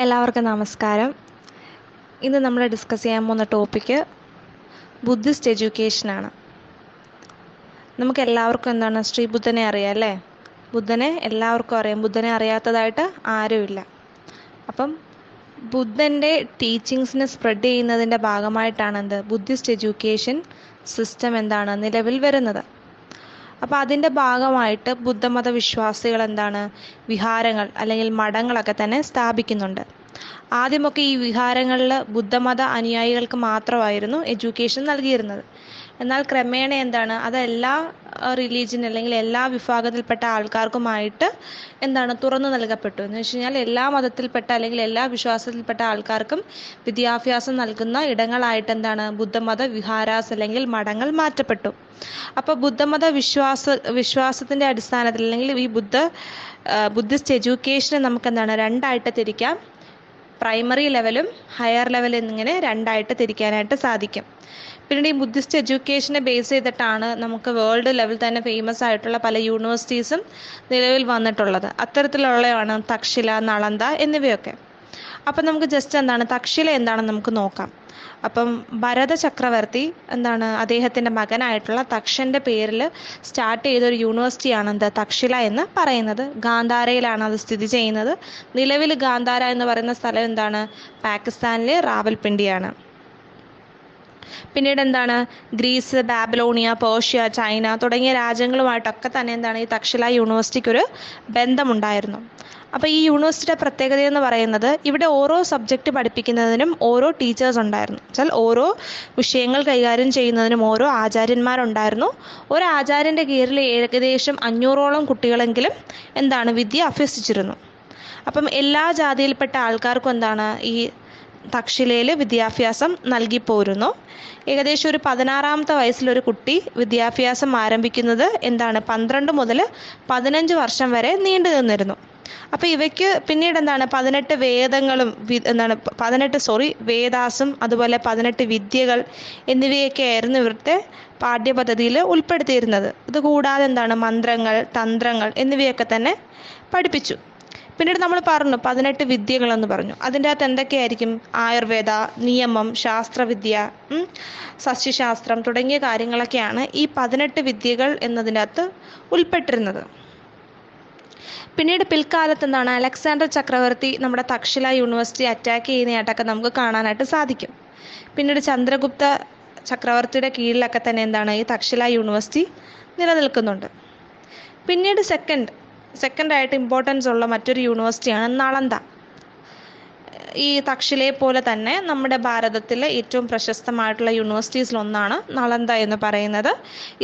എല്ലാവർക്കും നമസ്കാരം. ഇന്ന് നമ്മൾ ഡിസ്കസ് ചെയ്യാൻ പോകുന്ന ടോപ്പിക്ക് ബുദ്ധിസ്റ്റ് എഡ്യൂക്കേഷനാണ്. നമുക്ക് എല്ലാവർക്കും എന്താണ് ശ്രീ ബുദ്ധനെ അറിയാം അല്ലേ? ബുദ്ധനെ എല്ലാവർക്കും അറിയാം. ബുദ്ധനെ അറിയാത്തതായിട്ട് ആരുമില്ല. അപ്പം ബുദ്ധൻ്റെ ടീച്ചിങ്സിനെ സ്പ്രെഡ് ചെയ്യുന്നതിൻ്റെ ഭാഗമായിട്ടാണ് ബുദ്ധിസ്റ്റ് എഡ്യൂക്കേഷൻ സിസ്റ്റം നിലവിൽ വരുന്നത്. അപ്പോൾ അതിൻ്റെ ഭാഗമായിട്ട് ബുദ്ധമത വിശ്വാസികൾ വിഹാരങ്ങൾ അല്ലെങ്കിൽ മഠങ്ങളൊക്കെ തന്നെ സ്ഥാപിക്കുന്നുണ്ട്. ആദ്യമൊക്കെ ഈ വിഹാരങ്ങളിൽ ബുദ്ധമത അനുയായികൾക്ക് മാത്രമായിരുന്നു എഡ്യൂക്കേഷൻ നൽകിയിരുന്നത്. എന്നാൽ ക്രമേണ അതെല്ലാ റിലീജിയൻ അല്ലെങ്കിൽ എല്ലാ വിഭാഗത്തിൽപ്പെട്ട ആൾക്കാർക്കുമായിട്ട് തുറന്നു നൽകപ്പെട്ടു. എന്ന് വെച്ച് കഴിഞ്ഞാൽ എല്ലാ മതത്തിൽപ്പെട്ട അല്ലെങ്കിൽ എല്ലാ വിശ്വാസത്തിൽപ്പെട്ട ആൾക്കാർക്കും വിദ്യാഭ്യാസം നൽകുന്ന ഇടങ്ങളായിട്ട് ബുദ്ധമത വിഹാരാസ് അല്ലെങ്കിൽ മഠങ്ങൾ മാറ്റപ്പെട്ടു. അപ്പോൾ ബുദ്ധമത വിശ്വാസത്തിൻ്റെ അടിസ്ഥാനത്തിൽ അല്ലെങ്കിൽ ഈ ബുദ്ധിസ്റ്റ് എഡ്യൂക്കേഷനെ നമുക്ക് രണ്ടായിട്ട് തിരിക്കാം. പ്രൈമറി ലെവലും ഹയർ ലെവലും എന്നിങ്ങനെ രണ്ടായിട്ട് തിരിക്കാനായിട്ട് സാധിക്കും. പിന്നീട് ഈ ബുദ്ധിസ്റ്റ് എഡ്യൂക്കേഷനെ ബേസ് ചെയ്തിട്ടാണ് നമുക്ക് വേൾഡ് ലെവൽ തന്നെ ഫേമസ് ആയിട്ടുള്ള പല യൂണിവേഴ്സിറ്റീസും നിലവിൽ വന്നിട്ടുള്ളത്. അത്തരത്തിലുള്ളതാണ് തക്ഷശില, നളന്ദ എന്നിവയൊക്കെ. അപ്പം നമുക്ക് ജസ്റ്റ് തക്ഷശില എന്താണെന്ന് നമുക്ക് നോക്കാം. അപ്പം ഭരത ചക്രവർത്തി അദ്ദേഹത്തിൻ്റെ മകനായിട്ടുള്ള തക്ഷൻ്റെ പേരിൽ സ്റ്റാർട്ട് ചെയ്തൊരു യൂണിവേഴ്സിറ്റിയാണ് തക്ഷശില എന്ന് പറയുന്നത്. ഗാന്ധാരയിലാണ് അത് സ്ഥിതി ചെയ്യുന്നത്. നിലവിൽ ഗാന്ധാര എന്ന് പറയുന്ന സ്ഥലം പാകിസ്ഥാനിലെ റാവൽപിണ്ടിയാണ്. പിന്നീട് ഗ്രീസ്, ബാബിലോണിയ, പേർഷ്യ, ചൈന തുടങ്ങിയ രാജ്യങ്ങളുമായിട്ടൊക്കെ തന്നെ ഈ തക്ഷശില യൂണിവേഴ്സിറ്റിക്ക് ഒരു ബന്ധമുണ്ടായിരുന്നു. അപ്പോൾ ഈ യൂണിവേഴ്സിറ്റിയുടെ പ്രത്യേകത എന്ന് പറയുന്നത് ഇവിടെ ഓരോ സബ്ജക്റ്റ് പഠിപ്പിക്കുന്നതിനും ഓരോ ടീച്ചേഴ്സ് ഉണ്ടായിരുന്നു. വെച്ചാൽ ഓരോ വിഷയങ്ങൾ കൈകാര്യം ചെയ്യുന്നതിനും ഓരോ ആചാര്യന്മാരുണ്ടായിരുന്നു. ഒരു ആചാര്യൻ്റെ കീഴിൽ ഏകദേശം 500ഓളം കുട്ടികളെങ്കിലും വിദ്യ അഭ്യസിച്ചിരുന്നു. അപ്പം എല്ലാ ജാതിയിൽപ്പെട്ട ആൾക്കാർക്കും ഈ തക്ഷശിലയിൽ വിദ്യാഭ്യാസം നൽകിപ്പോരുന്നു. ഏകദേശം ഒരു 16ാമത്തെ വയസ്സിലൊരു കുട്ടി വിദ്യാഭ്യാസം ആരംഭിക്കുന്നത് 12 മുതൽ 15 വർഷം വരെ നീണ്ടു നിന്നിരുന്നു. അപ്പോൾ ഇവയ്ക്ക് പിന്നീട് 18 വേദങ്ങളും വേദാസും അതുപോലെ 18 വിദ്യകൾ എന്നിവയൊക്കെ ആയിരുന്നു ഇവിടുത്തെ പാഠ്യപദ്ധതിയിൽ ഉൾപ്പെടുത്തിയിരുന്നത്. ഇതുകൂടാതെ മന്ത്രങ്ങൾ, തന്ത്രങ്ങൾ എന്നിവയൊക്കെ തന്നെ പഠിപ്പിച്ചു. പിന്നീട് നമ്മൾ പറഞ്ഞു 18 വിദ്യകളെന്ന് പറഞ്ഞു. അതിൻ്റെ അകത്ത് എന്തൊക്കെയായിരിക്കും? ആയുർവേദ, നിയമം, ശാസ്ത്രവിദ്യ, സസ്യശാസ്ത്രം തുടങ്ങിയ കാര്യങ്ങളൊക്കെയാണ് ഈ 18 വിദ്യകൾ എന്നതിൻ്റെ അകത്ത് ഉൾപ്പെട്ടിരുന്നത്. പിന്നീട് പിൽക്കാലത്ത് അലക്സാണ്ടർ ചക്രവർത്തി നമ്മുടെ തക്ഷശില യൂണിവേഴ്സിറ്റി അറ്റാക്ക് ചെയ്യുന്നതായിട്ടൊക്കെ നമുക്ക് കാണാനായിട്ട് സാധിക്കും. പിന്നീട് ചന്ദ്രഗുപ്ത ചക്രവർത്തിയുടെ കീഴിലൊക്കെ തന്നെ ഈ തക്ഷശില യൂണിവേഴ്സിറ്റി നിലനിൽക്കുന്നുണ്ട്. പിന്നീട് സെക്കൻഡായിട്ട് ഇമ്പോർട്ടൻസ് ഉള്ള മറ്റൊരു യൂണിവേഴ്സിറ്റിയാണ് നളന്ദ. ഈ തക്ഷശിലയെ പോലെ തന്നെ നമ്മുടെ ഭാരതത്തിലെ ഏറ്റവും പ്രശസ്തമായിട്ടുള്ള യൂണിവേഴ്സിറ്റീസിലൊന്നാണ് നളന്ദ എന്ന് പറയുന്നത്.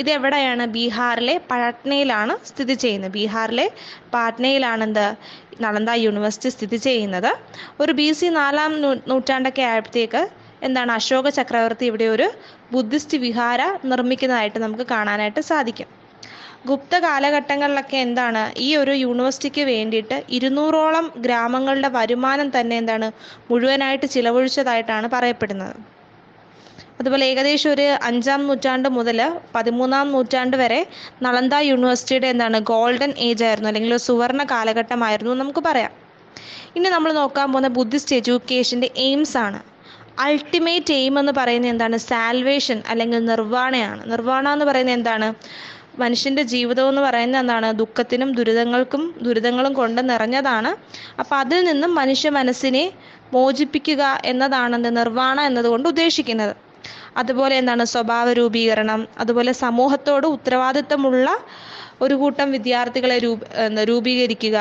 ഇത് എവിടെയാണ്? ബീഹാറിലെ പട്നയിലാണ് സ്ഥിതി ചെയ്യുന്നത്. ബീഹാറിലെ പാട്നയിലാണ് നളന്ദ യൂണിവേഴ്സിറ്റി സ്ഥിതി ചെയ്യുന്നത്. ഒരു BC 4ാം നൂറ്റാണ്ടൊക്കെ ആയപ്പോഴത്തേക്ക് അശോക ചക്രവർത്തി ഇവിടെ ഒരു ബുദ്ധിസ്റ്റ് വിഹാര നിർമ്മിക്കുന്നതായിട്ട് നമുക്ക് കാണാനായിട്ട് സാധിക്കും. ഗുപ്ത കാലഘട്ടങ്ങളിലൊക്കെ ഈ ഒരു യൂണിവേഴ്സിറ്റിക്ക് വേണ്ടിയിട്ട് 200ഓളം ഗ്രാമങ്ങളുടെ വരുമാനം തന്നെ മുഴുവനായിട്ട് ചിലവഴിച്ചതായിട്ടാണ് പറയപ്പെടുന്നത്. അതുപോലെ ഏകദേശം ഒരു 5ാം നൂറ്റാണ്ട് മുതൽ 13ാം നൂറ്റാണ്ട് വരെ നളന്ദ യൂണിവേഴ്സിറ്റിയുടെ ഗോൾഡൻ ഏജ് ആയിരുന്നു, അല്ലെങ്കിൽ ഒരു സുവർണ കാലഘട്ടമായിരുന്നു നമുക്ക് പറയാം. ഇനി നമ്മൾ നോക്കാൻ പോകുന്ന ബുദ്ധിസ്റ്റ് എഡ്യൂക്കേഷൻ്റെ എയിംസ് ആണ്. അൾട്ടിമേറ്റ് എയിം എന്ന് പറയുന്നത് സാൽവേഷൻ അല്ലെങ്കിൽ നിർവ്വാണയാണ്. നിർവ്വാണ എന്ന് പറയുന്നത് മനുഷ്യൻ്റെ ജീവിതം എന്ന് പറയുന്നത് ദുഃഖത്തിനും ദുരിതങ്ങളും കൊണ്ട് നിറഞ്ഞതാണ്. അപ്പോൾ അതിൽ നിന്നും മനുഷ്യ മനസ്സിനെ മോചിപ്പിക്കുക എന്നതാണ് നിർവ്വാണ എന്നതുകൊണ്ട് ഉദ്ദേശിക്കുന്നത്. അതുപോലെ സ്വഭാവ രൂപീകരണം, അതുപോലെ സമൂഹത്തോട് ഉത്തരവാദിത്തമുള്ള ഒരു കൂട്ടം വിദ്യാർത്ഥികളെ രൂപീകരിക്കുക,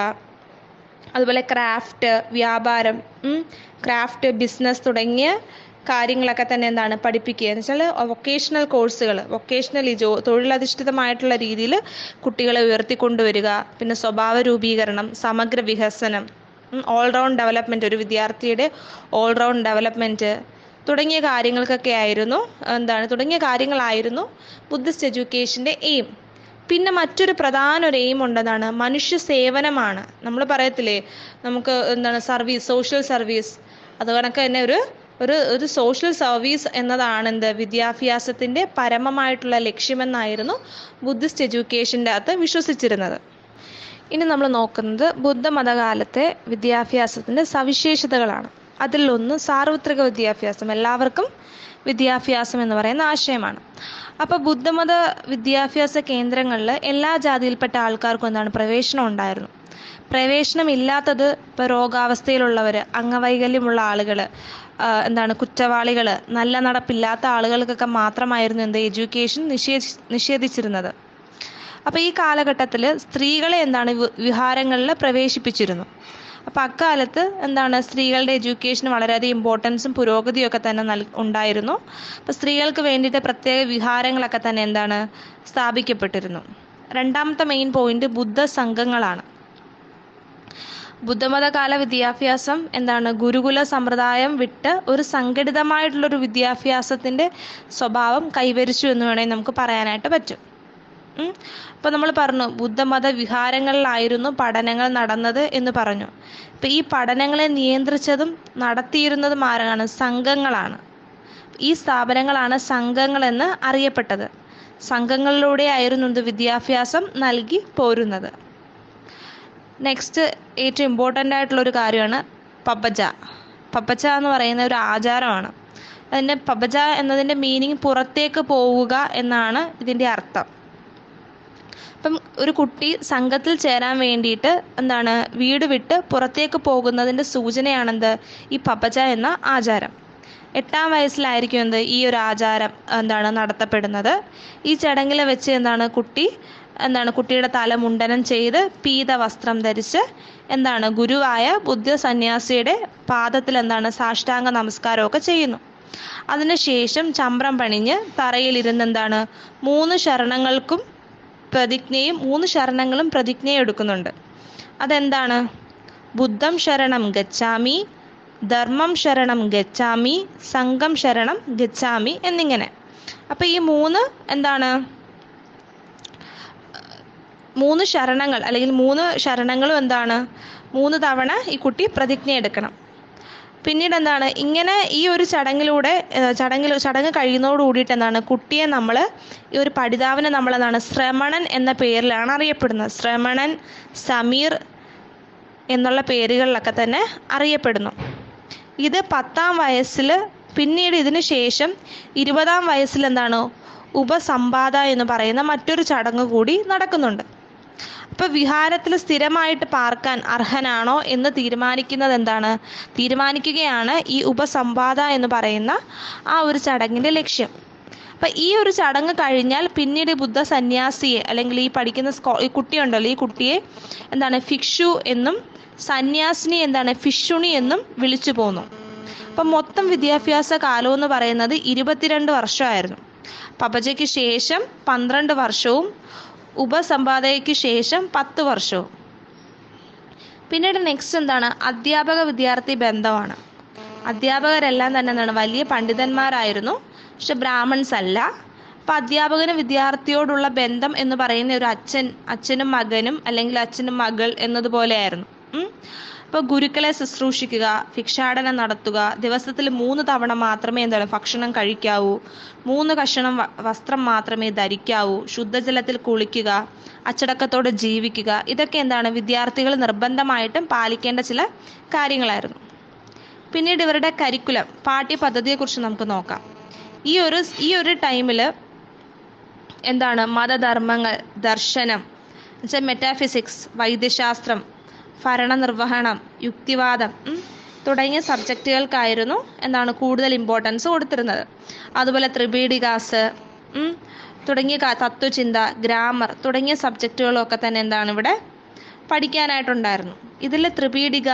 അതുപോലെ ക്രാഫ്റ്റ്, വ്യാപാരം, ബിസിനസ് തുടങ്ങിയ കാര്യങ്ങളൊക്കെ തന്നെ പഠിപ്പിക്കുക. എന്ന് വെച്ചാൽ വൊക്കേഷണൽ കോഴ്സുകൾ, തൊഴിലധിഷ്ഠിതമായിട്ടുള്ള രീതിയിൽ കുട്ടികളെ ഉയർത്തിക്കൊണ്ടുവരിക. പിന്നെ സ്വഭാവ രൂപീകരണം, സമഗ്ര വികസനം, ഓൾറൗണ്ട് ഡെവലപ്മെൻറ്റ്, ഒരു വിദ്യാർത്ഥിയുടെ ഓൾറൗണ്ട് ഡെവലപ്മെൻറ്റ് തുടങ്ങിയ കാര്യങ്ങളായിരുന്നു ബുദ്ധിസ്റ്റ് എഡ്യൂക്കേഷൻ്റെ എയിം. പിന്നെ മറ്റൊരു പ്രധാന ഒരു എയിം ഉണ്ടെന്നാണ് മനുഷ്യ സേവനമാണ്. നമ്മൾ പറയത്തില്ലേ നമുക്ക് സോഷ്യൽ സർവീസ്, അതുകണക്ക് തന്നെ ഒരു സോഷ്യൽ സർവീസ് എന്നതാണ് വിദ്യാഭ്യാസത്തിൻ്റെ പരമമായിട്ടുള്ള ലക്ഷ്യമെന്നായിരുന്നു ബുദ്ധിസ്റ്റ് എഡ്യൂക്കേഷൻ്റെ അകത്ത് വിശ്വസിച്ചിരുന്നത്. ഇനി നമ്മൾ നോക്കുന്നത് ബുദ്ധമതകാലത്തെ വിദ്യാഭ്യാസത്തിൻ്റെ സവിശേഷതകളാണ്. അതിലൊന്ന് സാർവത്രിക വിദ്യാഭ്യാസം, എല്ലാവർക്കും വിദ്യാഭ്യാസം എന്ന് പറയുന്ന ആശയമാണ്. അപ്പോൾ ബുദ്ധമത വിദ്യാഭ്യാസ കേന്ദ്രങ്ങളിൽ എല്ലാ ജാതിയിൽപ്പെട്ട ആൾക്കാർക്കും എന്താണ് പ്രവേശനം ഉണ്ടായിരുന്നു. പ്രവേശനം ഇല്ലാത്തത് ഇപ്പോൾ രോഗാവസ്ഥയിലുള്ളവർ, അംഗവൈകല്യമുള്ള ആളുകൾ, കുറ്റവാളികൾ, നല്ല നടപ്പില്ലാത്ത ആളുകൾക്കൊക്കെ മാത്രമായിരുന്നു എഡ്യൂക്കേഷൻ നിഷേധിച്ചിരുന്നത്. അപ്പോൾ ഈ കാലഘട്ടത്തിൽ സ്ത്രീകളെ വിഹാരങ്ങളിൽ പ്രവേശിപ്പിച്ചിരുന്നു. അപ്പോൾ അക്കാലത്ത് സ്ത്രീകളുടെ എഡ്യൂക്കേഷന് വളരെയധികം ഇമ്പോർട്ടൻസും പുരോഗതിയും ഒക്കെ തന്നെ ഉണ്ടായിരുന്നു. അപ്പോൾ സ്ത്രീകൾക്ക് വേണ്ടിയിട്ട് പ്രത്യേക വിഹാരങ്ങളൊക്കെ തന്നെ സ്ഥാപിക്കപ്പെട്ടിരുന്നു. രണ്ടാമത്തെ മെയിൻ പോയിന്റ് ബുദ്ധ സംഘങ്ങളാണ്. ബുദ്ധമതകാല വിദ്യാഭ്യാസം ഗുരുകുല സമ്പ്രദായം വിട്ട് ഒരു സംഘടിതമായിട്ടുള്ളൊരു വിദ്യാഭ്യാസത്തിൻ്റെ സ്വഭാവം കൈവരിച്ചു എന്ന് വേണമെങ്കിൽ നമുക്ക് പറയാനായിട്ട് പറ്റും. അപ്പോൾ നമ്മൾ പറഞ്ഞു ബുദ്ധമത വിഹാരങ്ങളിലായിരുന്നു പഠനങ്ങൾ നടന്നത് എന്ന് പറഞ്ഞു. ഇപ്പം ഈ പഠനങ്ങളെ നിയന്ത്രിച്ചതും നടത്തിയിരുന്നതും ആരാണ്? സംഘങ്ങളാണ്. ഈ സ്ഥാപനങ്ങളാണ് സംഘങ്ങളെന്ന് അറിയപ്പെട്ടത്. സംഘങ്ങളിലൂടെ ആയിരുന്നു വിദ്യാഭ്യാസം നൽകി പോരുന്നത്. നെക്സ്റ്റ് ഏറ്റവും ഇമ്പോർട്ടൻ്റ് ആയിട്ടുള്ളൊരു കാര്യമാണ് പബജ. പബജ എന്ന് പറയുന്ന ഒരു ആചാരമാണ്. അതിൻ്റെ പബജ എന്നതിൻ്റെ മീനിങ് പുറത്തേക്ക് പോവുക എന്നാണ് ഇതിൻ്റെ അർത്ഥം. അപ്പം ഒരു കുട്ടി സംഘത്തിൽ ചേരാൻ വേണ്ടിയിട്ട് വീട് വിട്ട് പുറത്തേക്ക് പോകുന്നതിൻ്റെ സൂചനയാണെന്ത്? ഈ പബജ എന്ന ആചാരം. 8-ാം വയസ്സിലായിരിക്കും ഈ ഒരു ആചാരം നടത്തപ്പെടുന്നത്. ഈ ചടങ്ങിൽ വെച്ച് കുട്ടിയുടെ തല മുണ്ടനം ചെയ്ത് പീത വസ്ത്രം ധരിച്ച് ഗുരുവായ ബുദ്ധ സന്യാസിയുടെ പാദത്തിൽ സാഷ്ടാംഗ നമസ്കാരമൊക്കെ ചെയ്യുന്നു. അതിനുശേഷം ചമ്രം പണിഞ്ഞ് തറയിലിരുന്ന് 3 ശരണങ്ങൾക്കും പ്രതിജ്ഞയും 3 ശരണങ്ങളും പ്രതിജ്ഞയും എടുക്കുന്നുണ്ട്. അതെന്താണ്? ബുദ്ധം ശരണം ഗച്ഛാമി, ധർമ്മം ശരണം ഗച്ഛാമി, സംഘം ശരണം ഗച്ഛാമി എന്നിങ്ങനെ. അപ്പം ഈ 3 ശരണങ്ങൾ അല്ലെങ്കിൽ 3 ശരണങ്ങളും 3 തവണ ഈ കുട്ടി പ്രതിജ്ഞ എടുക്കണം. പിന്നീട് ഇങ്ങനെ ഈ ഒരു ചടങ്ങ് കഴിയുന്നതോട് കൂടിയിട്ട് കുട്ടിയെ നമ്മൾ ഈ ഒരു പഠിതാവിനെ നമ്മൾ ശ്രമണൻ എന്ന പേരിലാണ് അറിയപ്പെടുന്നത്. ശ്രമണൻ, സമീർ എന്നുള്ള പേരുകളിലൊക്കെ തന്നെ അറിയപ്പെടുന്നു. ഇത് 10-ാം വയസ്സിൽ, പിന്നീട് ഇതിനു ശേഷം 20-ാം വയസ്സിൽ ഉപസമ്പാദ എന്ന് പറയുന്ന മറ്റൊരു ചടങ്ങ് കൂടി നടക്കുന്നുണ്ട്. അപ്പോൾ വിഹാരത്തിൽ സ്ഥിരമായിട്ട് പാർക്കാൻ അർഹനാണോ എന്ന് തീരുമാനിക്കുകയാണ് ഈ ഉപസമ്പാദ എന്ന് പറയുന്ന ആ ഒരു ചടങ്ങിൻ്റെ ലക്ഷ്യം. അപ്പം ഈ ഒരു ചടങ്ങ് കഴിഞ്ഞാൽ പിന്നീട് ബുദ്ധ സന്യാസിയെ അല്ലെങ്കിൽ ഈ പഠിക്കുന്ന ഈ കുട്ടിയുണ്ടല്ലോ, ഈ കുട്ടിയെ ഭിക്ഷു എന്നും സന്യാസിനി ഭിക്ഷുണി എന്നും വിളിച്ചു പോന്നു. അപ്പം മൊത്തം വിദ്യാഭ്യാസ കാലം എന്ന് പറയുന്നത് 22 വർഷമായിരുന്നു. പബജയ്ക്ക് ശേഷം 12 വർഷവും ഉപസമ്പാദയ്ക്ക് ശേഷം 10 വർഷവും. പിന്നീട് നെക്സ്റ്റ് അധ്യാപക വിദ്യാർത്ഥി ബന്ധമാണ്. അധ്യാപകരെല്ലാം തന്നെ വലിയ പണ്ഡിതന്മാരായിരുന്നു, പക്ഷെ ബ്രാഹ്മൺസ് അല്ല. അപ്പം അധ്യാപകന് വിദ്യാർത്ഥിയോടുള്ള ബന്ധം എന്ന് പറയുന്ന ഒരു അച്ഛനും മകനും അല്ലെങ്കിൽ അച്ഛനും മകൾ എന്നതുപോലെയായിരുന്നു. അപ്പോൾ ഗുരുക്കളെ ശുശ്രൂഷിക്കുക, ഭിക്ഷാടനം നടത്തുക, ദിവസത്തിൽ 3 തവണ മാത്രമേ ഭക്ഷണം കഴിക്കാവൂ, 3 കഷണം വസ്ത്രം മാത്രമേ ധരിക്കാവൂ, ശുദ്ധജലത്തിൽ കുളിക്കുക, അച്ചടക്കത്തോടെ ജീവിക്കുക. ഇതൊക്കെ വിദ്യാർത്ഥികൾ നിർബന്ധമായിട്ടും പാലിക്കേണ്ട ചില കാര്യങ്ങളായിരുന്നു. പിന്നീട് ഇവരുടെ കരിക്കുലം, പാഠ്യപദ്ധതിയെക്കുറിച്ച് നമുക്ക് നോക്കാം. ഈ ഒരു ടൈമിൽ മതധർമ്മങ്ങൾ, ദർശനം, മെറ്റാഫിസിക്സ്, വൈദ്യശാസ്ത്രം, ഭരണനിർവഹണം, യുക്തിവാദം തുടങ്ങിയ സബ്ജക്റ്റുകൾക്കായിരുന്നു കൂടുതൽ ഇമ്പോർട്ടൻസ് കൊടുത്തിരുന്നത്. അതുപോലെ ത്രിപീഡികാസ് തുടങ്ങിയ തത്വചിന്ത, ഗ്രാമർ തുടങ്ങിയ സബ്ജക്റ്റുകളൊക്കെ തന്നെ ഇവിടെ പഠിക്കാനായിട്ടുണ്ടായിരുന്നു. ഇതിൽ ത്രിപീഡിക,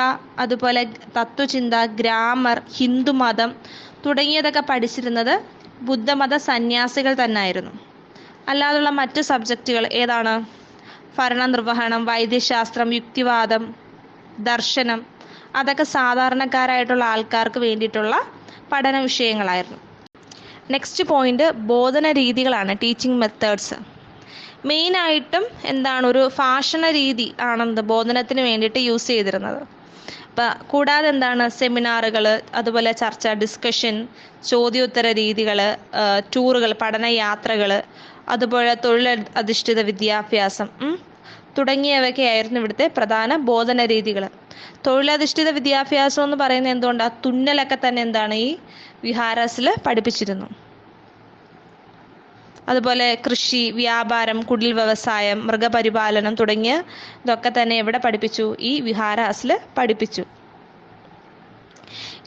അതുപോലെ തത്വചിന്ത, ഗ്രാമർ, ഹിന്ദുമതം തുടങ്ങിയതൊക്കെ പഠിച്ചിരുന്നത് ബുദ്ധമത സന്യാസികൾ തന്നെയായിരുന്നു. അല്ലാതുള്ള മറ്റ് സബ്ജക്റ്റുകൾ ഏതാണ്? ഭരണനിർവഹണം, വൈദ്യശാസ്ത്രം, യുക്തിവാദം, ദർശനം, അതൊക്കെ സാധാരണക്കാരായിട്ടുള്ള ആൾക്കാർക്ക് വേണ്ടിയിട്ടുള്ള പഠന വിഷയങ്ങളായിരുന്നു. നെക്സ്റ്റ് പോയിന്റ് ബോധന രീതികളാണ്, ടീച്ചിങ് മെത്തേഡ്സ്. മെയിനായിട്ടും ഒരു ഭാഷണ രീതി ആണ് ബോധനത്തിന് വേണ്ടിയിട്ട് യൂസ് ചെയ്തിരുന്നത്. അപ്പം കൂടാതെ സെമിനാറുകൾ, അതുപോലെ ചർച്ച, ഡിസ്കഷൻ, ചോദ്യോത്തര രീതികൾ, ടൂറുകൾ, പഠനയാത്രകൾ, അതുപോലെ തൊഴിൽ അധിഷ്ഠിത വിദ്യാഭ്യാസം തുടങ്ങിയവയൊക്കെയായിരുന്നു ഇവിടുത്തെ പ്രധാന ബോധന രീതികൾ. തൊഴിലധിഷ്ഠിത വിദ്യാഭ്യാസം എന്ന് പറയുന്നത് എന്തുകൊണ്ടാണ്? തുന്നലൊക്കെ തന്നെ എന്താണ് ഈ വിഹാരാസിൽ പഠിപ്പിച്ചിരുന്നു. അതുപോലെ കൃഷി, വ്യാപാരം, കുടിൽ വ്യവസായം, മൃഗപരിപാലനം തുടങ്ങിയ ഇതൊക്കെ തന്നെ എവിടെ പഠിപ്പിച്ചു? ഈ വിഹാരാസിൽ പഠിപ്പിച്ചു.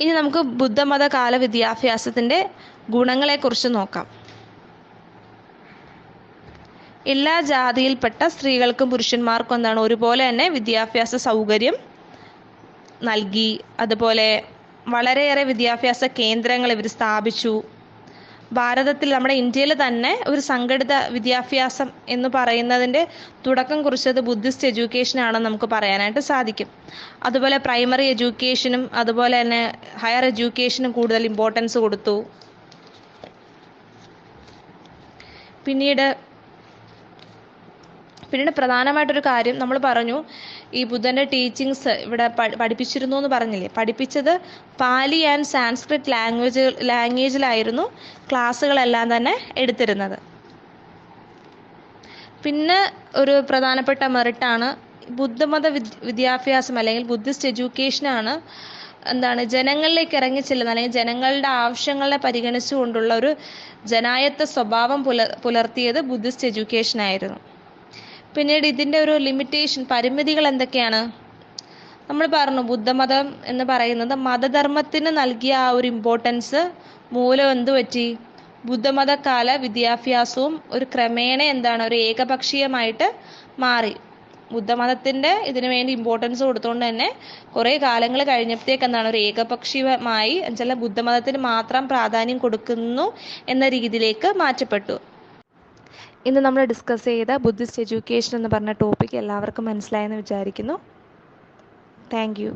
ഇനി നമുക്ക് ബുദ്ധമത കാല വിദ്യാഭ്യാസത്തിൻ്റെ ഗുണങ്ങളെക്കുറിച്ച് നോക്കാം. എല്ലാ ജാതിയിൽപ്പെട്ട സ്ത്രീകൾക്കും പുരുഷന്മാർക്കും എന്താണ് ഒരുപോലെ തന്നെ വിദ്യാഭ്യാസ സൗകര്യം നൽകി. അതുപോലെ വളരെയേറെ വിദ്യാഭ്യാസ കേന്ദ്രങ്ങൾ ഇവർ സ്ഥാപിച്ചു. ഭാരതത്തിൽ, നമ്മുടെ ഇന്ത്യയിൽ തന്നെ ഒരു സംഘടിത വിദ്യാഭ്യാസം എന്ന് പറയുന്നതിൻ്റെ തുടക്കം കുറിച്ചത് ബുദ്ധിസ്റ്റ് എഡ്യൂക്കേഷനാണെന്ന് നമുക്ക് പറയാനായിട്ട് സാധിക്കും. അതുപോലെ പ്രൈമറി എഡ്യൂക്കേഷനും അതുപോലെ തന്നെ ഹയർ എഡ്യൂക്കേഷനും കൂടുതൽ ഇമ്പോർട്ടൻസ് കൊടുത്തു. പിന്നീട് പ്രധാനമായിട്ടൊരു കാര്യം നമ്മൾ പറഞ്ഞു, ഈ ബുദ്ധൻ്റെ ടീച്ചിങ്സ് ഇവിടെ പഠിപ്പിച്ചിരുന്നു എന്ന് പറഞ്ഞില്ലേ? പഠിപ്പിച്ചത് പാലി ആൻഡ് സാൻസ്ക്രിറ്റ് ലാംഗ്വേജിലായിരുന്നു ക്ലാസ്സുകളെല്ലാം തന്നെ എടുത്തിരുന്നത്. പിന്നെ ഒരു പ്രധാനപ്പെട്ട മെറിറ്റാണ് ബുദ്ധമത വിദ്യാഭ്യാസം അല്ലെങ്കിൽ ബുദ്ധിസ്റ്റ് എഡ്യൂക്കേഷനാണ് എന്താണ് ജനങ്ങളിലേക്ക് ഇറങ്ങി ചെല്ലുന്നത്, അല്ലെങ്കിൽ ജനങ്ങളുടെ ആവശ്യങ്ങളെ പരിഗണിച്ചുകൊണ്ടുള്ള ഒരു ജനായത്ത സ്വഭാവം പുലർത്തിയത് ബുദ്ധിസ്റ്റ് എഡ്യൂക്കേഷനായിരുന്നു. പിന്നീട് ഇതിൻ്റെ ഒരു ലിമിറ്റേഷൻ, പരിമിതികൾ എന്തൊക്കെയാണ്? നമ്മൾ പറഞ്ഞു ബുദ്ധമതം എന്ന് പറയുന്നത് മതധർമ്മത്തിന് നൽകിയ ആ ഒരു ഇമ്പോർട്ടൻസ് മൂലം എന്ത് പറ്റി? ബുദ്ധമതകാല വിദ്യാഭ്യാസവും ഒരു ക്രമേണ എന്താണ് ഒരു ഏകപക്ഷീയമായിട്ട് മാറി. ബുദ്ധമതത്തിൻ്റെ ഇതിനു വേണ്ടി ഇമ്പോർട്ടൻസ് കൊടുത്തുകൊണ്ട് തന്നെ കുറേ കാലങ്ങൾ കഴിഞ്ഞപ്പോഴത്തേക്ക് എന്താണ് ഒരു ഏകപക്ഷീയമായി ചില ബുദ്ധമതത്തിന് മാത്രം പ്രാധാന്യം കൊടുക്കുന്നു എന്ന രീതിയിലേക്ക് മാറ്റപ്പെട്ടു. ഇന്ന് നമ്മൾ ഡിസ്കസ് ചെയ്ത ബുദ്ധിസ്റ്റ് എഡ്യൂക്കേഷൻ എന്ന് പറഞ്ഞ ടോപ്പിക് എല്ലാവർക്കും മനസ്സിലായെന്ന് വിചാരിക്കുന്നു. Thank you.